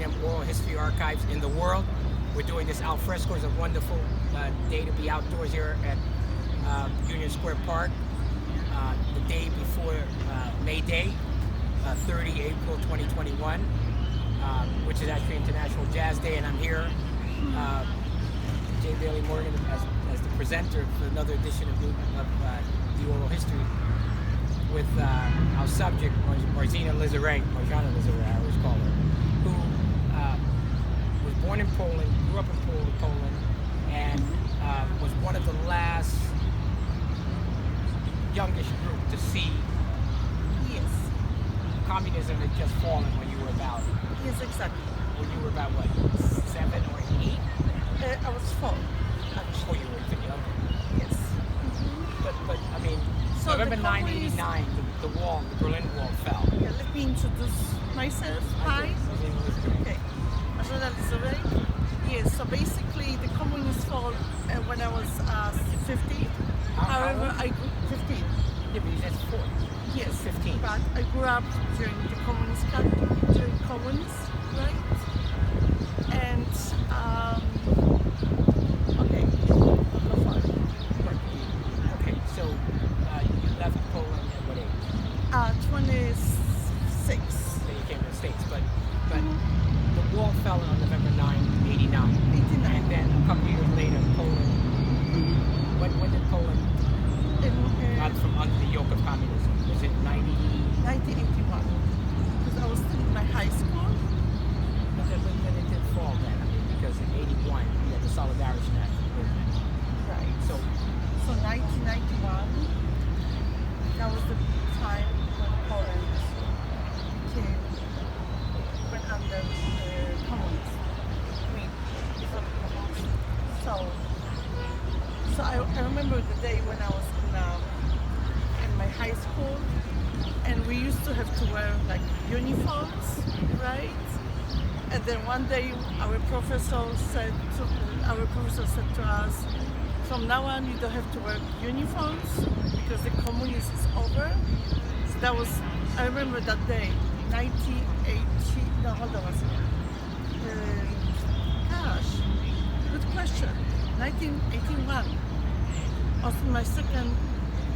Museum Oral History Archives in the world. We're doing this al fresco. It's a wonderful day to be outdoors here at Union Square Park. The day before May Day, 30 April 2021, which is actually International Jazz Day, and I'm here, J. Bailey Morgan, as the presenter for another edition of the Oral History, with our subject, Marzeena, Marzeena, I always call her, who was born in Poland, grew up in Poland, and was one of the last youngish group to see communism had just fallen when you were about... Yes, exactly. When you were about, what, 7 or 8? I was 4, actually. Oh, you were even younger. Yes. Mm-hmm. But I mean, so November 989, the Berlin Wall fell. Yeah, let me introduce myself. Hi. Okay. Marzeena. Yes, so basically the communists fall when I was 15. However, I grew 15. Yeah, but you said 4. Yes, 15. But I grew up during the communist country, during communists, right? And okay, go for it. Okay, so you left Poland at what age? 26. Then you came to the States, but the wall fell on November 9, 89. 89. And then a couple years later, Poland. When did Poland got from under the yoke of communism? Was it 1981? Because I was still in my high school. But then it did fall then, I mean, because in 81 you had the Solidarity National Movement. Right. So 1991, that was the time when Poland went under communism. So I remember the day when I was in my high school, and we used to have to wear like uniforms, right? And then one day our professor said to us, from now on you don't have to wear uniforms because the communism is over. So that was, I remember that day, 1980, no, hold on a second. Gosh, good question. 1981. Also my second...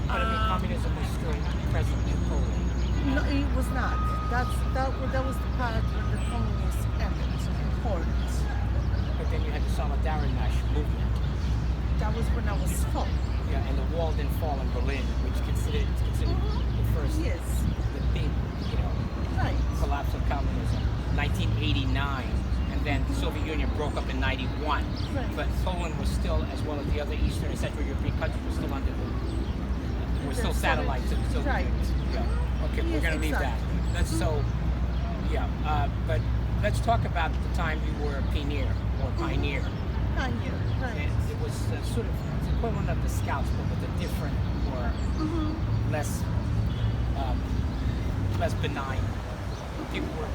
But I mean, communism was still present in Poland. No, it was not. That was the part when the communists ended in Poland. But then you had the Solidarity National Movement. That was when I was 4. Yeah, and the wall didn't fall in Berlin, which it's considered the first, the big, right. collapse of communism. 1989, and then the Soviet Union broke up in 91. Right. But Poland was still, as well as the other Eastern and Central European countries, was still under we're still satellites of the Soviet right. Union. Yeah. Okay, yes, we're going to leave that. That's so. Yeah. But let's talk about the time you were a pioneer or pioneer. Pioneer, right. And it was sort of it's equivalent of the Scouts, but with a different or less benign. People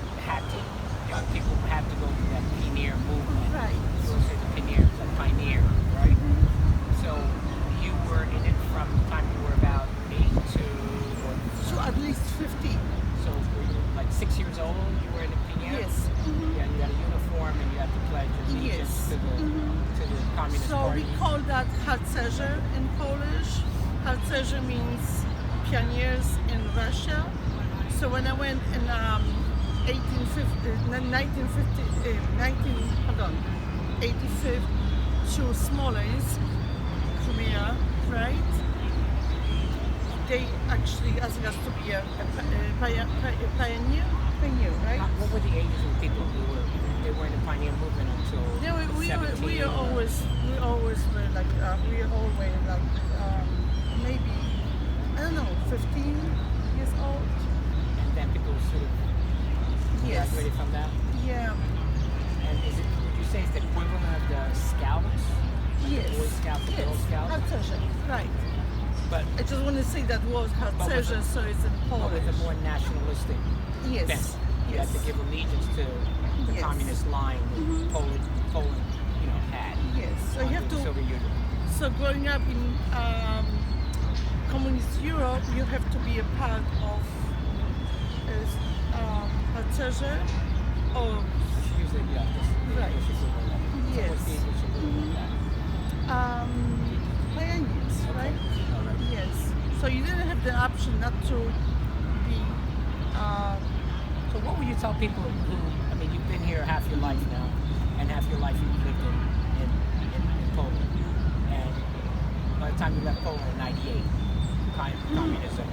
young people had to go through that pioneer movement. Right. So say the pioneer, right? So you were in it from the time you were about 8 to at least 15. So were you like 6 years old? You were in a pioneer? Yes. Yeah, and you had a uniform and you had to pledge allegiance to the Communist Party. So we call that harcerze in Polish. Harcerze means pioneers in Russia. So when I went in 1985 to Smolensk, Crimea, right? They actually asked us to be a pioneer, right? What were the ages of people who were in the pioneer movement until we always were like maybe, I don't know, 15 years old. And then people sort of graduated from that? Yeah. And would you say it's the equivalent of the Scouts? Like yes. The Boy Scouts, the Girl Scouts? Harcerze, right. But I just want to say that word harcerze, so it's in Polish. But with a more nationalistic yes. bent. You had to give allegiance to the communist line that Poland, had. Yes. So you have to. Soviet Union. So growing up in communist Europe, you have to be a part of harcerze, or option not to be. So what would you tell people who, I mean, you've been here half your life now, and half your life you've lived in Poland. And by the time you left Poland in 98, communism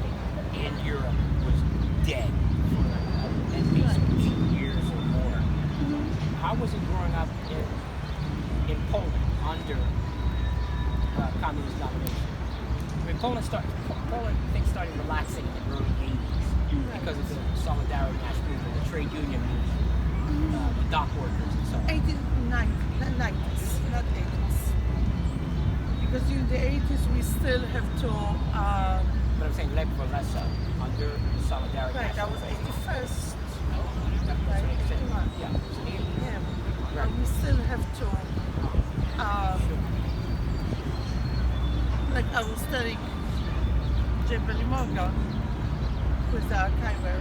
in Europe was dead for at least 2 years or more. How was it growing up in Poland under communist domination? I mean, Poland things started relaxing in the early 80s because of the Solidarity Nash movement, the trade union movement, the dock workers and so on. 90s, not 80s. Because in the 80s we still have to. But I'm saying Lepolesa under the Solidarity Right, Nash that was movement. 81st. That's what Right, I'm saying. 81. Yeah, so Yeah, Right. we still have to. Like I was studying Jebel Morgan with the archiver.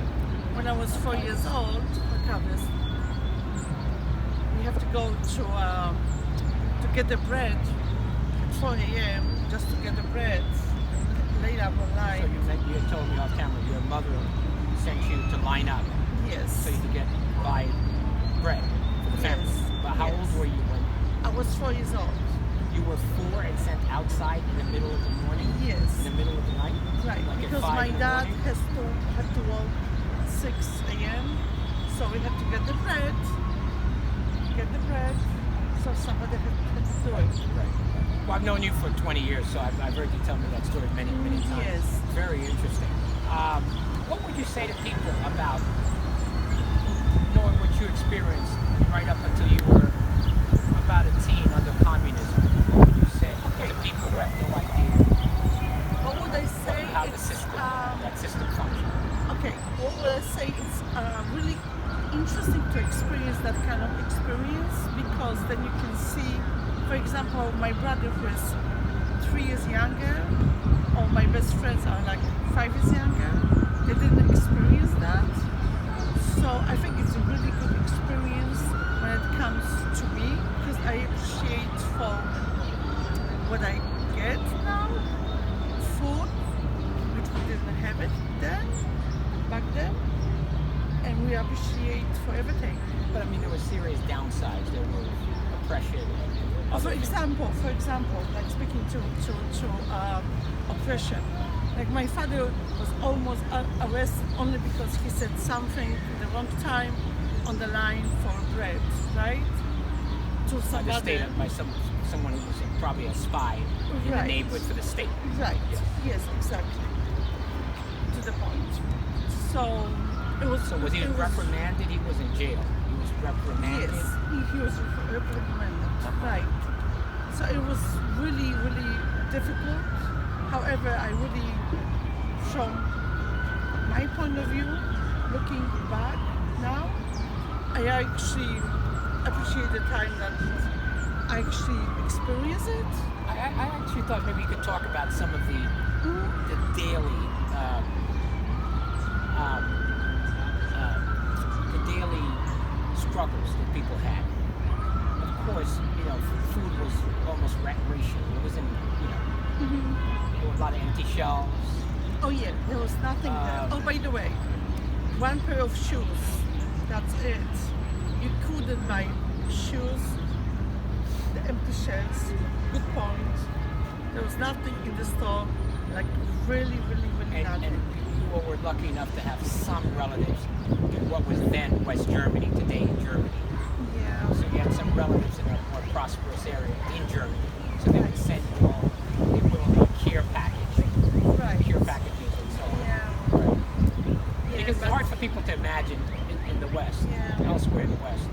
When I was 4 years old, archivist, we have to go to get the bread at 4 a.m. just to get the bread late up So online. you had told me off camera your mother sent you to line up Yes. so you could buy bread for the family. Yes, But how yes. old were you when I was 4 years old. you were 4 and sent outside in the middle of the morning? Yes. In the middle of the night? Right, Like at because 5 my in the dad morning? had to work 6 a.m. So we had to get the bread, so somebody had to do it. Right. Well, I've known you for 20 years, so I've heard you tell me that story many, many times. Yes. Very interesting. What would you say to people about knowing what you experienced right up until you were about a teen under communism? What would you say to people who have no idea What would I say? how the It's, system, that system functions? Okay, what would I say? It's really interesting to experience that kind of experience because then you can see, for example, my brother who is 3 years younger, or my best friends are like 5 years younger. They didn't experience that. So I think it's a really good experience when it comes to me because I appreciate for what I get now, food, which we didn't have it then, back then, and we appreciate for everything. But I mean, there were serious downsides. There was oppression. And other For things. example, like speaking to oppression, like my father was almost arrested only because he said something at the wrong time on the line for bread, right? To By the somebody. state, by someone who was probably a spy in the Right. neighborhood for the state. Right. Yes. Yes, exactly. To the point. So it was. So was he it was- reprimanded? He was in jail. He was reprimanded. Yes, he was reprimanded. Right. So it was really, really difficult. However, I really, from my point of view, looking back now, I actually appreciate the time that I actually experienced it. I actually thought maybe you could talk about some of the daily struggles that people had. Of course, food was almost rational. It wasn't, there were a lot of empty shelves. Oh yeah, there was nothing there. Oh, by the way, one pair of shoes, that's it. You couldn't buy shoes, the empty shelves, good point. There was nothing in the store, like really, really, really And nothing. you were lucky enough to have some relatives in what was then West Germany, today Germany. Yeah. So you had some relatives in a more prosperous area in Germany. So they would send you all, they put on a care package, Right. care packages and so on. Yeah. Right. Yeah, Because it's but- hard for people to imagine in the West, Yeah. elsewhere in the West,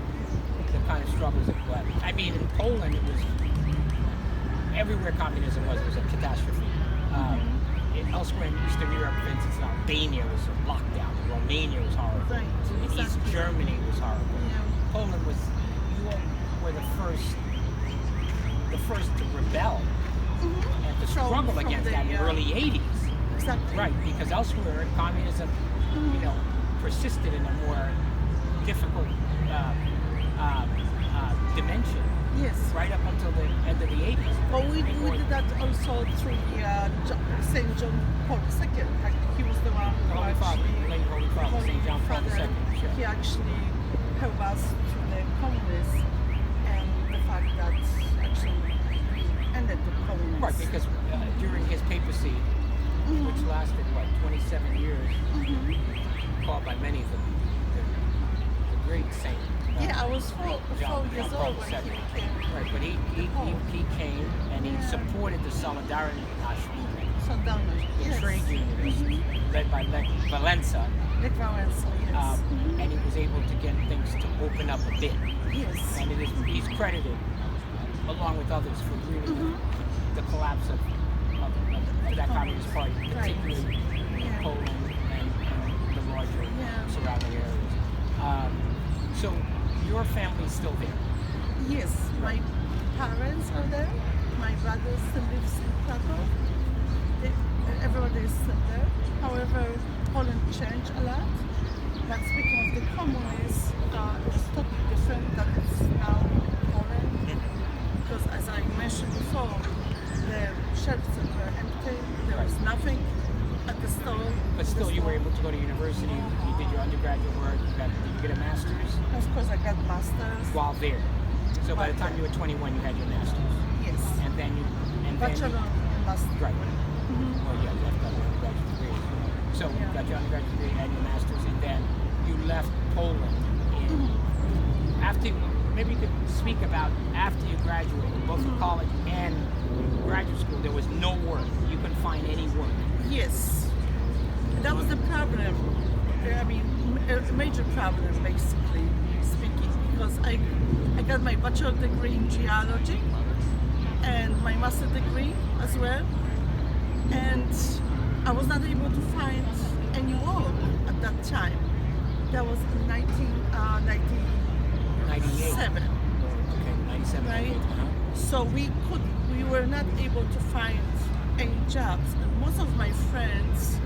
the kind of struggles that were. I mean, in Poland, it was everywhere communism was a catastrophe. Elsewhere in Eastern Europe, for instance, Albania was a lockdown. Romania was horrible. Right, In East exactly. Germany was horrible. Yeah. Poland was, you all were the first to rebel and to struggle From against the, that in the early 80s. Exactly. Right, because elsewhere communism, persisted in a more difficult dimension. Yes. Yes. right up until the end of the 80s. But we did that also through St. John Paul II. Like he was the one The who Holy Father, actually, late Holy Father, St. John Paul Father, II. Sure. he actually helped us through the communists and the fact that actually we ended the communists. Right, because during his papacy, which lasted, 27 years, called by many the great saint. Yeah, I was four years Paul old when II. he became Right, but he came and he Yeah. supported the Solidarity movement, Sundowner. the Yes. trade unionists, led by Lech Walesa, Lech Walesa, yes. and he was able to get things to open up a bit. Yes. And he's credited, along with others, for really the collapse of that Communist Party, particularly in Poland and the larger surrounding areas. So your family's still there. Yes, my parents are there. My brother still lives in Krakow. Everybody is still there. However, Poland changed a lot. But speaking of the communists, it's totally different than it's now in Poland. Because as I mentioned before, the shelves were empty. There was nothing at the store. But still, you were able to go to university. You did your undergraduate work. Did you get a master's? Of course, I got masters. While there. So by the time you were 21, you had your master's. Yes. And then you. Bachelor and master. Right. Well, yeah, you got your undergraduate degree. So you got your undergraduate degree, had your master's, and then you left Poland. After, maybe you could speak about after you graduated, both from college and graduate school. There was no work. You couldn't find any work. Yes, that was the problem. I mean, a major problem, basically speaking, because I got my bachelor degree in geology and my master degree as well, and I was not able to find any work at that time. That was in 1997. Okay, 97. Right? So we were not able to find any jobs. And most of my friends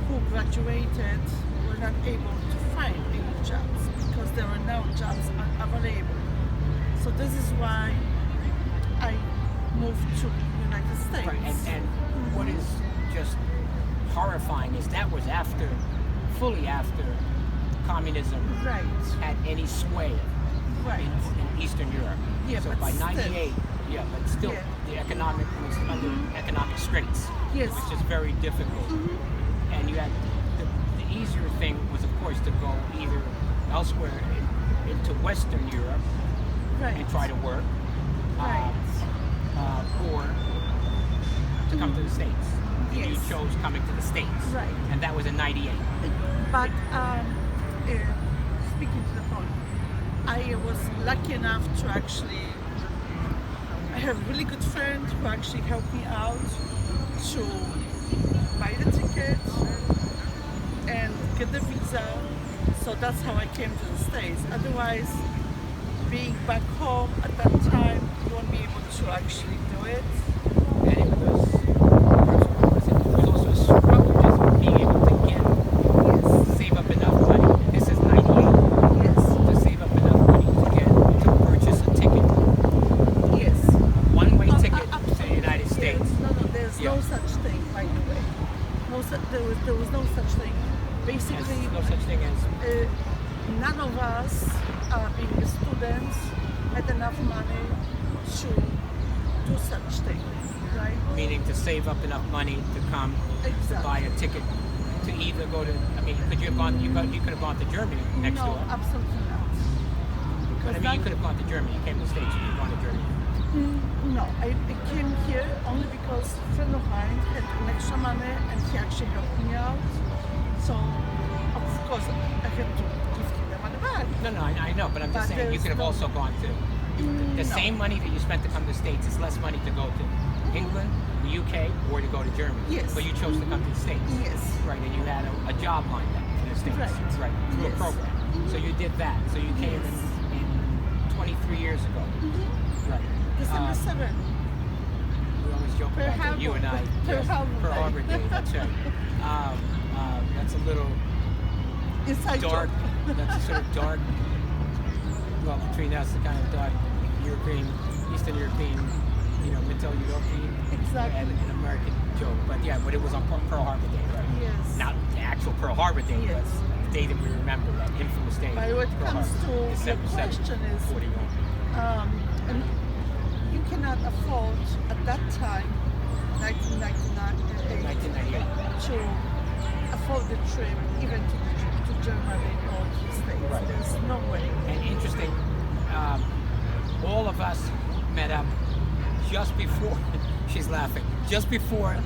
who graduated were not able to find any jobs because there were no jobs available. So this is why I moved to United States. Right, and what is just horrifying is that was fully after communism Right. had any sway Right. in Eastern Europe. Yeah, So but by still. 98, but still Yeah. the economic was under economic straits. Yes. It was just very difficult. And you had the easier thing was, of course, to go either elsewhere into Western Europe Right. and try to work, Right. or to come to the States. And you Yes. chose coming to the States. Right. And that was in 98. But speaking to the point, I was lucky enough to actually, I have a really good friend who actually helped me out to buy the ticket and get the visa. So that's how I came to the States. Otherwise, being back home at that time, you won't be able to actually do it. And it was also a struggle just being able to save up enough money. This is 98. Yes. To save up enough money to purchase a ticket. Yes. One-way ticket to the Absolutely. United States. Yes. No, there's Yeah. no such thing, by the way. There was no such thing. Basically, There's no such thing as none of us, being students, had enough money to do such thing, right? meaning to save up enough money to come to buy a ticket to either go to. I mean, could you have gone? You could have gone to Germany next no, door. absolutely not. But I mean, you could have gone to Germany. You came to the States. You could have gone to Germany. No, I came here only because a friend of mine had an extra money and he actually helped me out. So, of course, I had to give him the money back. No, I know, but I'm just But saying you there's could have no- also gone to the No. same money that you spent to come to the States is less money to go to England, the UK, or to go to Germany. Yes. But you chose to come to the States. Yes. Right, and you had a job lined up in the States. Right. Through Yes. a program. So you did that. So you came Yes. in 23 years ago. Right. December 7th. We always joke Pearl about that, you and I. Harbor. Pearl Harbor Pearl Day. Harbor Day, that's right. That's a little Inside dark. joke. That's a sort of dark. Well, between us, the kind of dark Eastern European, Middle European, Exactly. and American joke. But yeah, but it was on Pearl Harbor Day, right? Yes. Not the actual Pearl Harbor Day, Yes. but the day that we remember, that infamous day. But when it Pearl comes Harbor, to your December 7th, question is, 41. and you cannot afford at that time, 1998, 1998. to afford the trip even to Germany or to the States. Right. There's no way. And interesting, all of us met up just before, she's laughing, just before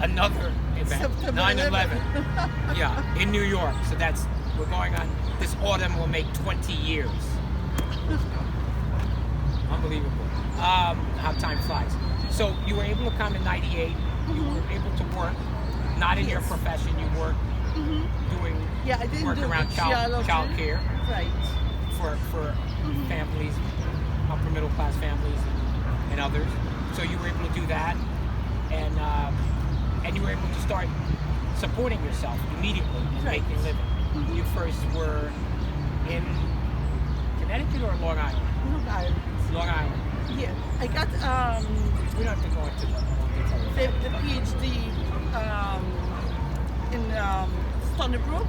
another event, September 9/11. Yeah, in New York. So we're going on, this autumn will make 20 years. Unbelievable. How time flies. So you were able to come in 98, you were able to work, not in your Yes. profession, you worked doing Yeah, I didn't work do around the child geology. care Right. for families, upper middle class families and others. So you were able to do that, and you were able to start supporting yourself immediately and Right. making a living. You first were in Connecticut or Long Island? Long Island. Long Island. Yeah, I got We don't have to go into detail. the PhD in Stony Brook.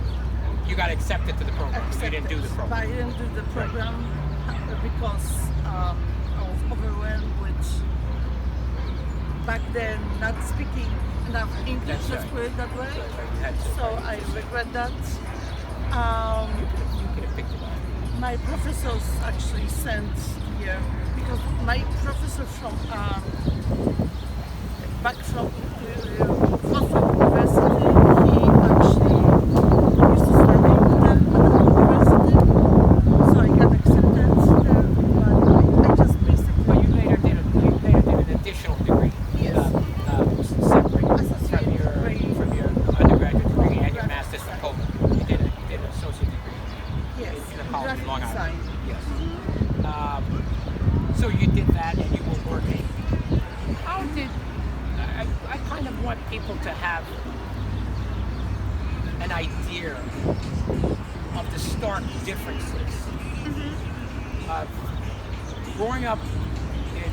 You got accepted to the program. You Accepted. didn't do the But program. I didn't do the program because I was overwhelmed with back then not speaking enough English. That's Let's right. put it that way. That's right, you had to. So I regret that. You could have picked it up. My professors actually sent here because my professor from back from Boston University, he actually used to study at the university, so I got accepted there. But I just basically Well, you later did an additional degree. Yes. Separate Associate degree. from your undergraduate degree and your master's from Coleman. You did an associate degree yes, in a college in Long graphic Island. design. Yes. So you did that and you were working. How did I kind of want people to have an idea of the stark differences of growing up in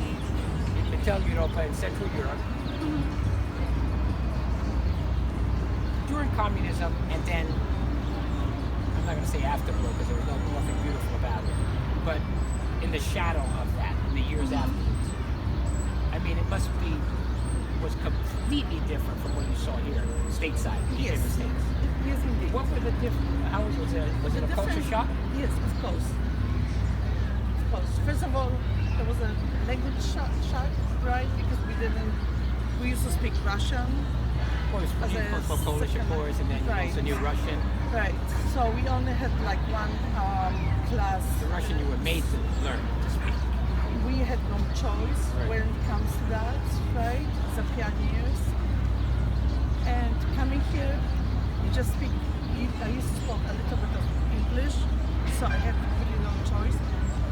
Middle Europa in Central Europe during communism, and then I'm not going to say afterward because there was nothing beautiful about it, but in the shadow of that, in the years afterwards. I mean, it was completely different from what you saw here, stateside, here in the Yes. States. Yes, indeed. What were the different? How was it? Was it The a culture difference- shock? Yes, of course. Of course. First of all, there was a language shock, right? Because we used to speak Russian. Of course, As you a spoke Polish, of second- course, and then you right. also knew Russian. Right. So we only had like one class. The Russian you were made to learn to speak. We had no choice Right. when it comes to that, right? As a pioneers. And coming here, you just speak. I used to speak a little bit of English, so I had really no choice.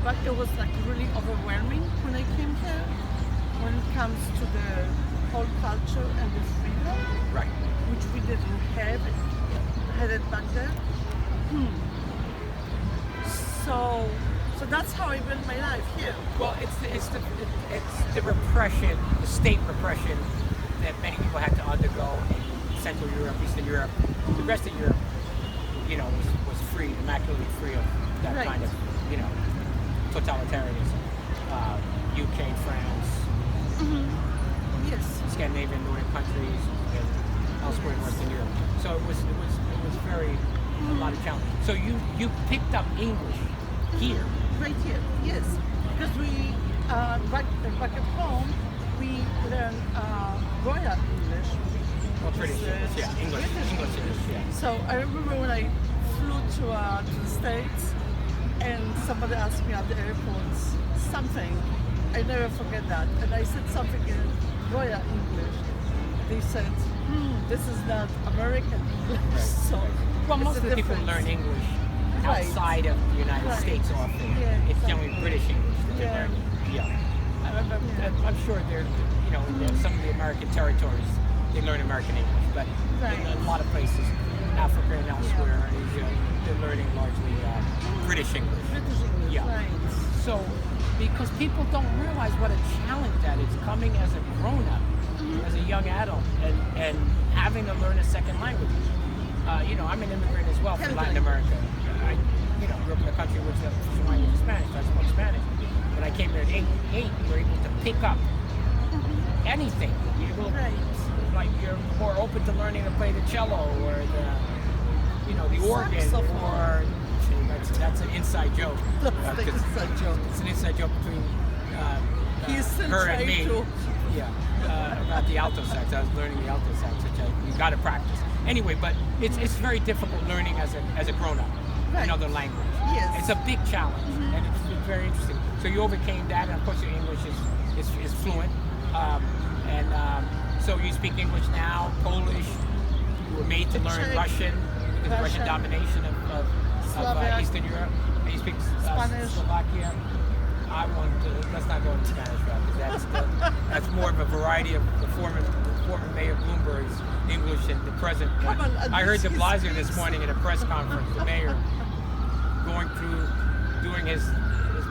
But it was like really overwhelming when I came here. When it comes to the whole culture and the freedom, Right. which we didn't have had it back then. So that's how I built my life here. Well, it's the repression, the state repression that many people had to undergo in Central Europe, Eastern Europe. The rest of Europe, was free, immaculately free of that Right. kind of, totalitarianism. UK, France, Yes. Scandinavian, Nordic countries, and elsewhere in Western Europe. So it was very a lot of challenge. So you picked up English here. Right here, yes. Because we, back at home, we learn Royal English. Well, which British is, English, yeah, English, yeah. So I remember when I flew to the States and somebody asked me at the airport something. I never forget that. And I said something in Royal English. They said, this is not American English. Right, So right. Well, most it's of a the people who learn difference. English Right. outside of the United Right. States often. Yeah, It's generally exactly. British English that they Yeah. learn. Yeah. I'm sure in some of the American territories, they learn American English, but Right. in a lot of places, Africa and elsewhere, Asia, they're learning largely British English. British English, Yeah. right. So because people don't realize what a challenge that is coming as a grown-up, as a young adult, and having to learn a second language. I'm an immigrant as well from Latin America. I, grew up in a country in which the official language is Spanish, so I spoke Spanish. When I came here at 8, you were able to pick up anything. Like you're more open to learning to play the cello or the organ, or that's an inside joke. It's an inside joke between her and me. About the alto sax. I was learning the alto sax, which you got to practice. Anyway, but it's very difficult learning as a grown-up another language. Yes. It's a big challenge, and it's very interesting. So you overcame that, and of course your English is fluent. So you speak English now, Polish. You were made to learn Russian because of Russian domination of Eastern Europe. And you speak Spanish, Slovakia. Let's not go into Spanish, right? Because that's more of a variety of the former Mayor Bloomberg's English and the present one. I heard de Blasio this morning at a press conference, the mayor doing his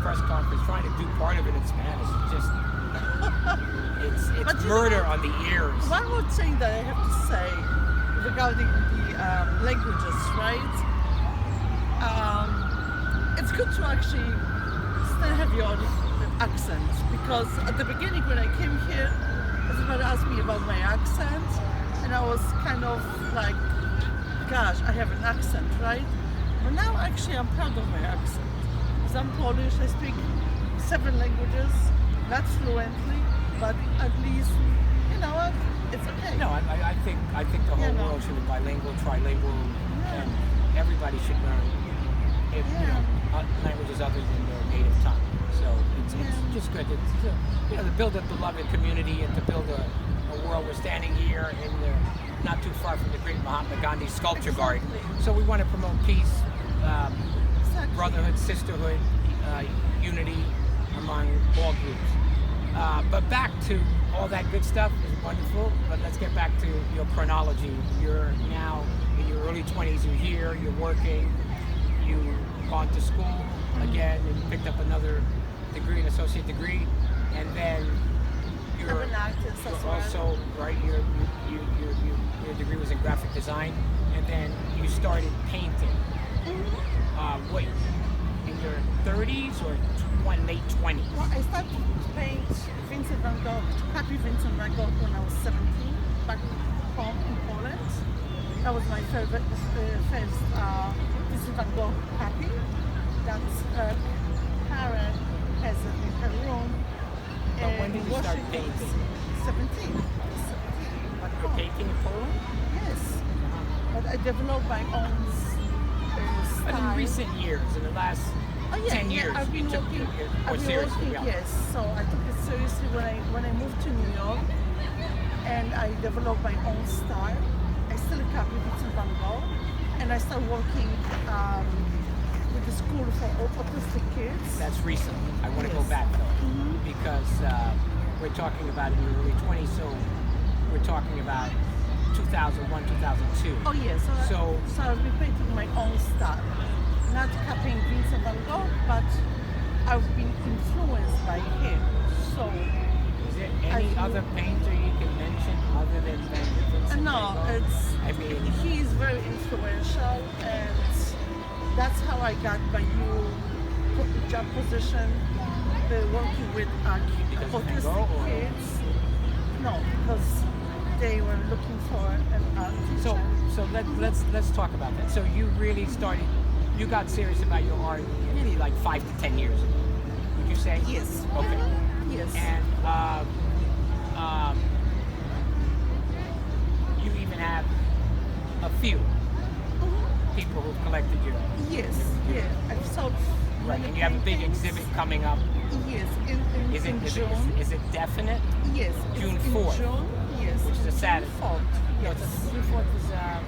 press conference, trying to do part of it in Spanish. It's murder on the ears. One more thing that I have to say regarding the languages, right? It's good to actually still have your accent, because at the beginning when I came here, everybody asked me about my accent, and I was kind of like, gosh, I have an accent, right? But now actually I'm proud of my accent. Because I'm Polish, I speak 7 languages, not fluently, but at least, it's okay. No, I think the whole world should be bilingual, trilingual, and everybody should learn languages other than their native tongue. So it's just good. It's to build a beloved community and to build a world. We're standing here not too far from the great Mahatma Gandhi sculpture garden. So we want to promote peace, brotherhood, sisterhood, unity among all groups. But back to all that good stuff is wonderful, but let's get back to your chronology. You're now in your early 20s, you're here, you're working, you've gone to school again and picked up another degree, an associate degree, and then you're also, right, your degree was in graphic design, and then you started painting. What, in your 30s or late 20s? Well, I started to paint Vincent van Gogh, copy Vincent van Gogh when I was 17, back home in Poland. That was my first Vincent van Gogh copy. That's Karen has it in her room. But when did you start painting? 17. You're painting in Poland? Yes. But I developed my own style. But in recent years, in the last 10 years, I've been working. Yes. So I took it seriously when I moved to New York, and I developed my own style. I still copy Vincent van Gogh, and I started working with the school for autistic kids. That's recent. I want to go back though, because we're talking about in your early 20s, so we're talking about 2001, 2002. Oh yes. So I've been painting my own style, not copying Vincent van Gogh, but I've been influenced by him. So is there any other painter you can mention other than Vincent? No, he's very influential, and that's how I got my new job position, working with autistic kids. No, because they were looking for an art teacher. So let's talk about that. So you really started. You got serious about your art really like 5 to 10 years ago. Would you say? Yes. Okay. Yes. And you even have a few people who've collected your. Yes. Yeah. I've sold. Right. And you have a big exhibit coming up. Yes. In June. Is it definite? Yes. June 4th. June. Yes. Which is a Saturday. Yes. June 4th is a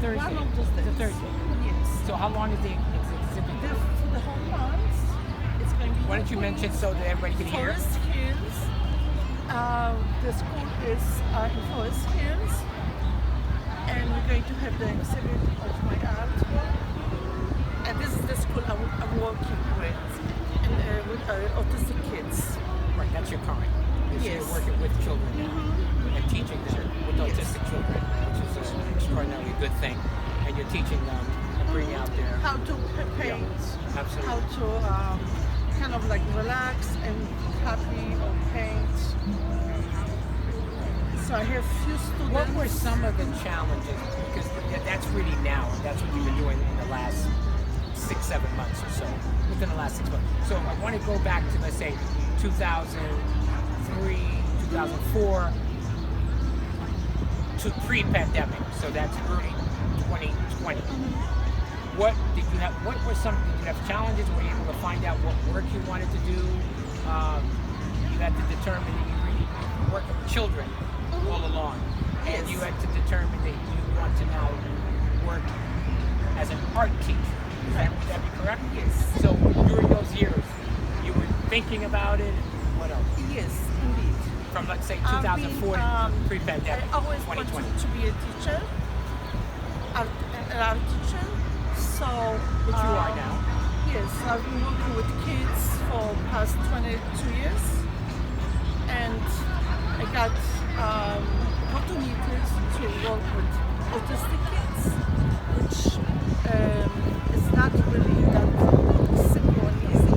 Thursday. One of those days. It's a Thursday. Yes. So how long is the exhibit? For the whole month. It's going to be. Why don't you mention so that everybody can hear? Forest Hills. The school is in Forest Hills, and we're going to have the exhibit of my artwork. And this is the school I'm working with. And with autistic kids. Right, that's your current. You're Yes. working with children now and teaching them with Yes. autistic children, which is an extraordinarily good thing. And you're teaching them and bringing out their How to paint, absolutely. how to kind of like relax and happy or paint. So I have few students. What were some of the challenges? Because that's really now, and that's what you've been doing in the last 6-7 months or so, within the last 6 months. So I want to go back to, let's say, 2003, 2004, to pre-pandemic. So that's early 2020. What did you have? What were some? Did you have challenges? Were you able to find out what work you wanted to do? You had to determine that you really work with children all along, and you had to determine that you want to now work as an art teacher. Would that be correct? Yes. So during those years, you were thinking about it. What else? Yes, indeed. From let's say I've 2004 been, pre-pandemic, I always 2020. wanted to be a teacher, an art teacher. So Which you are now. Yes, I've been working with kids for past 22 years, and I got opportunities to work with autistic kids, which is not really that simple and easy.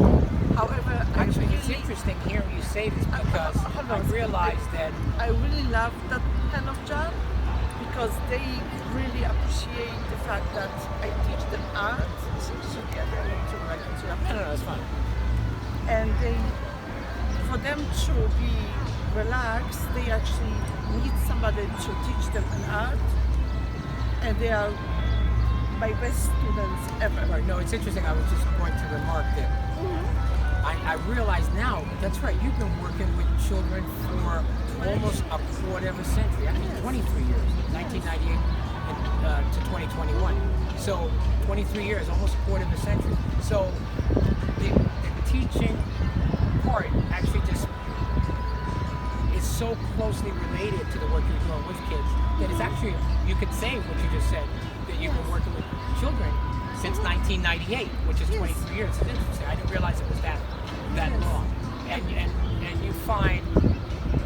However, Actually, it's interesting hearing you say this because I realized that I really love that kind of job because they really appreciate the fact that I teach them art. I don't know, it's fun. And for them to be relaxed, they actually need somebody to teach them an art, and they are my best students ever. Right. No, it's interesting. I was just going to remark that I realize now, that's right, you've been working with children for almost a quarter of a century. I mean, 23 years, 1998 to 2021. So 23 years, almost a quarter of a century. So the teaching part actually just is so closely related to the work you're doing with kids that it's actually, you could say what you just said, that you've been working with children since 1998, which is 23 years. It's interesting. I didn't realize it was that long. And you find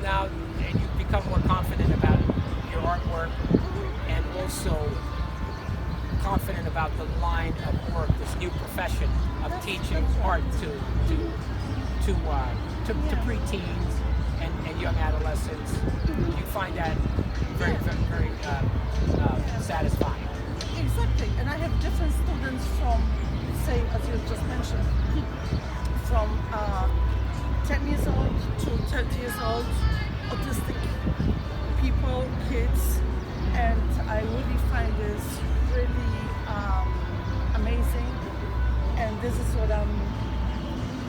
now, and you become more confident about your artwork, and also confident about the line of work, this new profession of teaching art to preteens and young adolescents. You find that very satisfying. Exactly, and I have different students from, say, as you just mentioned, from 10 years old to 30 years old, autistic people, kids, and I really find this really amazing, and this is what I'm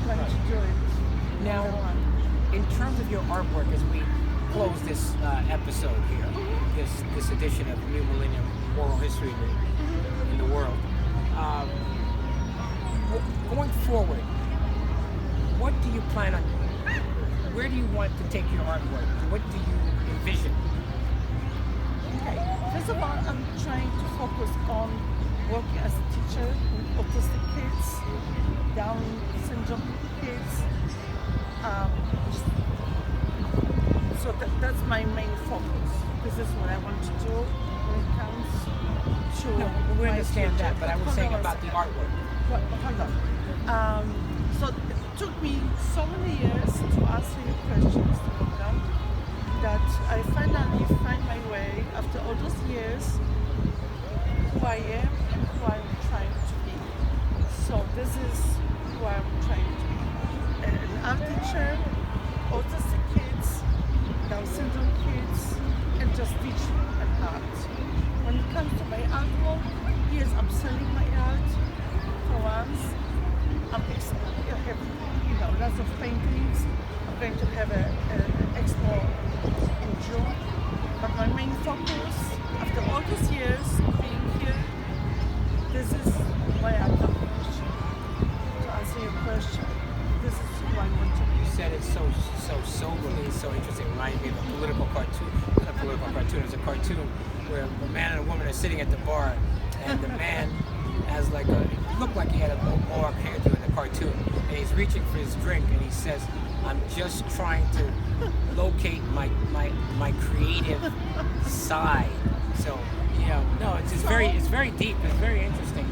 going to do it. Now, in terms of your artwork, as we close this episode here, this edition of New Millennium Oral History in the world, going forward, what do you plan on? Where do you want to take your artwork? What do you envision? Okay. First of all, I'm trying to focus on working as a teacher with autistic kids, Down syndrome kids. So that's my main focus. This is what I want to do when it comes to. No, we my understand future. that, but I was Hold saying on a about the second. artwork. Hold on. So it took me so many years to answer your questions, Logan, that I finally find my way after all those years who I am and who I'm trying to be. So this is who I'm trying to be. An art teacher, autistic kids, Down syndrome kids, and just teach an art. When it comes to my artwork, yes, I'm selling my art for once. I have lots of paintings. I'm going to have an expo in June. But my main focus, after all these years of being here, this is my art approach. To answer your question, this is who I want to be. You said it so soberly, so interesting. Reminded me of a political cartoon. Not a political cartoon. It's a cartoon where a man and a woman are sitting at the bar, and the man has like a looked like he had a mohawk hairdo in the cartoon, and he's reaching for his drink, and he says, "I'm just trying to locate my creative side." So no, it's very deep. It's very interesting.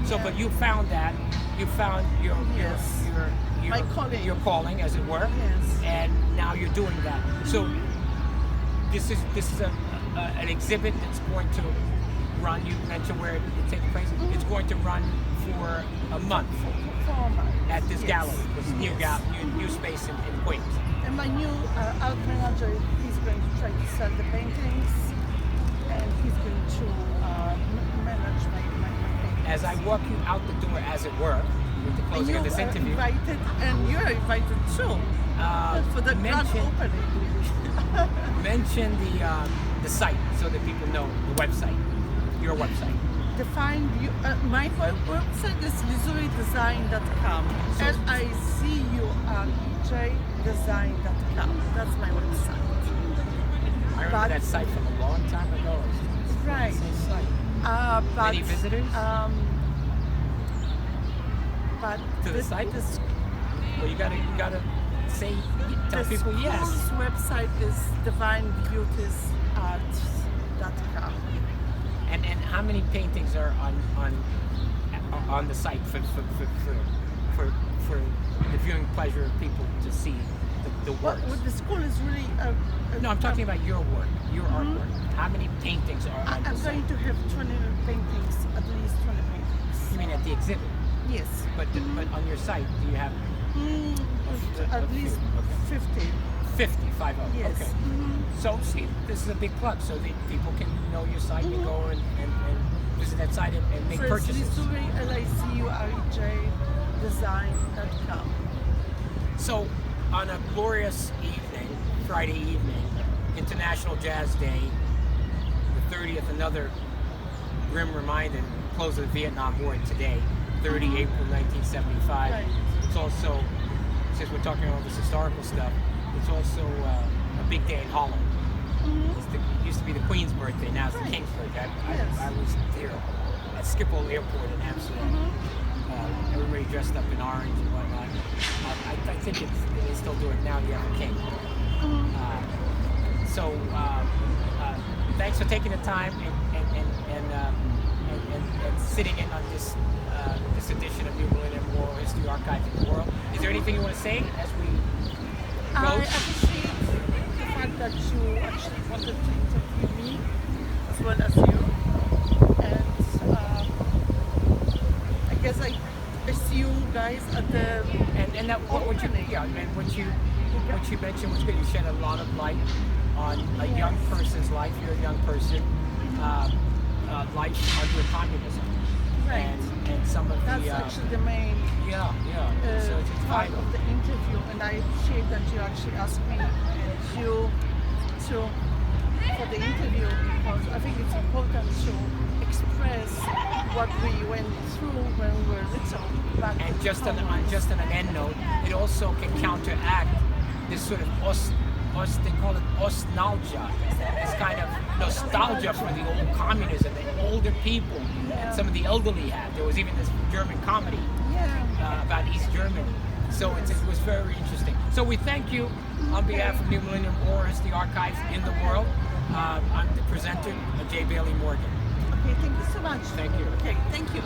So, Yeah. but you found that you found Yes. My calling. your calling, as it were, Yes. and now you're doing that. So this is an exhibit that's going to run. You mentioned where it takes place. It's going to run for a month at this gallery, this new space in Queens. And my new art manager, he's going to try to sell the paintings, and he's going to manage my paintings. As I walk you out the door, as it were, with the And closing you of this are interview, invited, and you're invited too for the grand opening. mention the site so that people know the website, your website. Define you. My website is lizuridesign.com. So- LIZURIJdesign.com. That's my website. I remember But- that site from a long time ago. It's a Right. nice site. But, Many visitors? But To the site? Well, you gotta say, tell the people yes. school's website is divinebeautiesart.com. And how many paintings are on the site for the viewing pleasure of people to see the works? Well, the school is really. No, I'm talking about your work, your artwork. How many paintings are on the I'm site? going to have 20 paintings, at least 20 paintings. You mean at the exhibit? Yes. But on your site, do you have At least Okay. 50. 50? Yes. Okay. So see, this is a big plug, so that people can know your site and go and visit that site and make So it's purchases. Lizuri, LIZURIJ design.com. So on a glorious evening, Friday evening, International Jazz Day, the 30th, another grim reminder, close of the Vietnam War today, 30 April 1975. Right. It's also, since we're talking about this historical stuff, it's also a big day in Holland. It used to be the Queen's birthday, now it's the Right. King's birthday. Yes. I was there at Schiphol Airport in Amsterdam. Everybody dressed up in orange and whatnot. I think they still do it now, the other king. So thanks for taking the time and sitting in on this edition of New Millennium World History Archive in the World. Is there anything you want to say as we I close? appreciate the fact that you actually wanted to interview me as well as you. And I guess I see you guys at the And that what you opening. and what you mentioned was good. You shed a lot of light on a young person's life. You're a young person, life under communism, Right. and some of That's the actually the main So it's part vital. of the interview, and I appreciate that you actually asked me for the interview, because I think it's important to express what we went through when we were little. Back And just on home. an end note, it also can counteract this sort of they call it nostalgia. This kind of nostalgia for the old communism that older people and some of the elderly had. There was even this German comedy about East Germany. So it was very interesting. So we thank you on behalf of New Millennium Oral History Archives in the world. I'm the presenter, J. Bailey Morgan. Okay, thank you so much. Thank you. Okay, thank you.